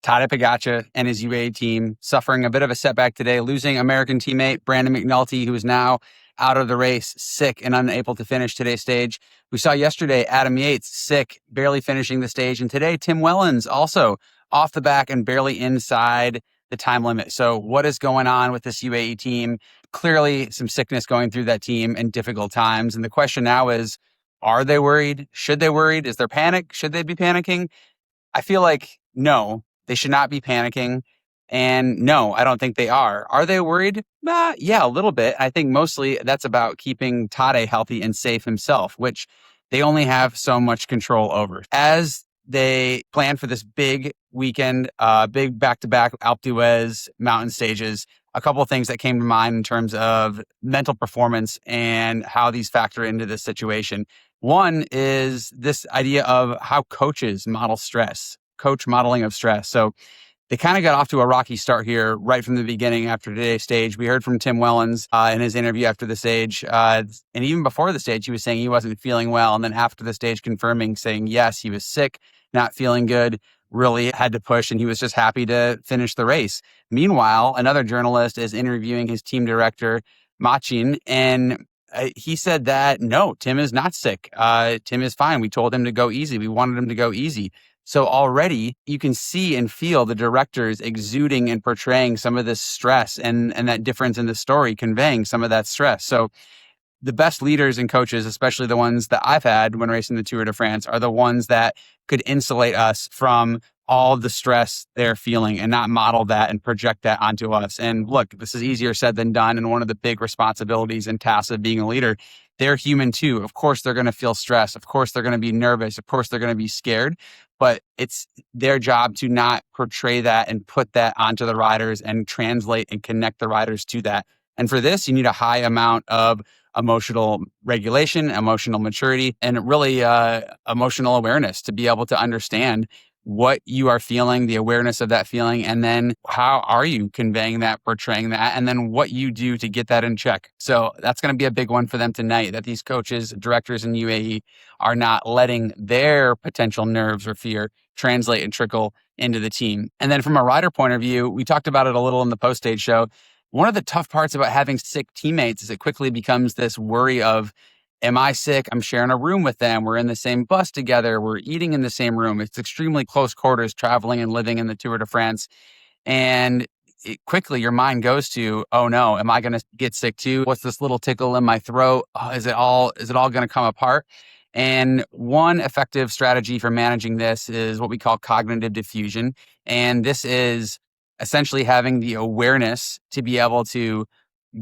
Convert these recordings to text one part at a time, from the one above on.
Tadej Pogacar and his UAE team suffering a bit of a setback today, losing American teammate Brandon McNulty, who is now out of the race, sick and unable to finish today's stage. We saw yesterday Adam Yates sick, barely finishing the stage. And today, Tim Wellens also off the back and barely inside the time limit. So what is going on with this UAE team? Clearly some sickness going through that team and difficult times. And the question now is, are they worried? Should they worried? Is there panic? Should they be panicking? I feel like no, they should not be panicking. And no, I don't think they are. Are they worried? Yeah, a little bit. I think mostly that's about keeping Tade healthy and safe himself, which they only have so much control over. As they plan for this big weekend, big back-to-back Alpe d'Huez mountain stages, a couple of things that came to mind in terms of mental performance and how these factor into this situation. One is this idea of how coaches model stress, coach modeling of stress. So they kind of got off to a rocky start here right from the beginning after today's stage. We heard from Tim Wellens in his interview after the stage. And even before the stage, he was saying he wasn't feeling well. And then after the stage, confirming, saying, yes, he was sick, not feeling good, really had to push. And he was just happy to finish the race. Meanwhile, another journalist is interviewing his team director, Machin, and he said that, no, Tim is not sick. Tim is fine. We told him to go easy. We wanted him to go easy. So already you can see and feel the directors exuding and portraying some of this stress and that difference in the story, conveying some of that stress. So the best leaders and coaches, especially the ones that I've had when racing the Tour de France, are the ones that could insulate us from all the stress they're feeling and not model that and project that onto us. And look, this is easier said than done. And one of the big responsibilities and tasks of being a leader, they're human too. Of course, they're going to feel stress. Of course, they're going to be nervous. Of course, they're going to be scared. But it's their job to not portray that and put that onto the riders and translate and connect the riders to that. And for this, you need a high amount of emotional regulation, emotional maturity, and really emotional awareness to be able to understand what you are feeling, the awareness of that feeling, and then how are you conveying that, portraying that, and then what you do to get that in check. So that's going to be a big one for them tonight, that these coaches, directors in UAE are not letting their potential nerves or fear translate and trickle into the team. And then from a rider point of view, we talked about it a little in the post-stage show. One of the tough parts about having sick teammates is it quickly becomes this worry of, am I sick? I'm sharing a room with them. We're in the same bus together. We're eating in the same room. It's extremely close quarters traveling and living in the Tour de France. And quickly your mind goes to, oh no, am I going to get sick too? What's this little tickle in my throat? Oh, is it all going to come apart? And one effective strategy for managing this is what we call cognitive diffusion. And this is essentially having the awareness to be able to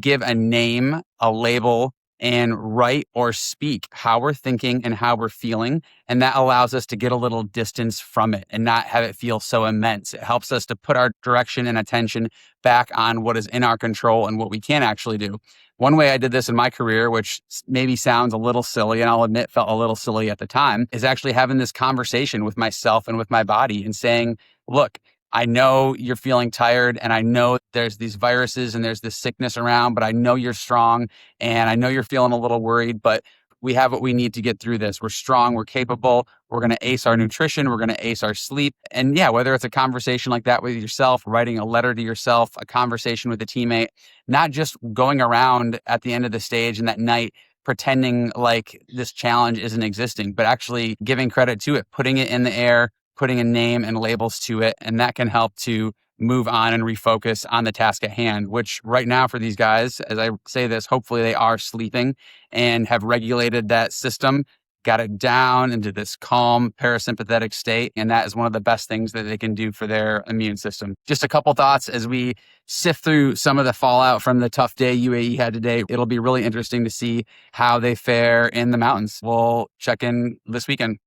give a name, a label, and write or speak how we're thinking and how we're feeling. And that allows us to get a little distance from it and not have it feel so immense. It helps us to put our direction and attention back on what is in our control and what we can actually do. One way I did this in my career, which maybe sounds a little silly, and I'll admit felt a little silly at the time, is actually having this conversation with myself and with my body and saying, look, I know you're feeling tired and I know there's these viruses and there's this sickness around, but I know you're strong and I know you're feeling a little worried, but we have what we need to get through this. We're strong, we're capable, we're going to ace our nutrition, we're going to ace our sleep. And yeah, whether it's a conversation like that with yourself, writing a letter to yourself, a conversation with a teammate, not just going around at the end of the stage and that night pretending like this challenge isn't existing, but actually giving credit to it, putting it in the air, putting a name and labels to it. And that can help to move on and refocus on the task at hand, which right now for these guys, as I say this, hopefully they are sleeping and have regulated that system, got it down into this calm parasympathetic state. And that is one of the best things that they can do for their immune system. Just a couple thoughts as we sift through some of the fallout from the tough day UAE had today. It'll be really interesting to see how they fare in the mountains. We'll check in this weekend.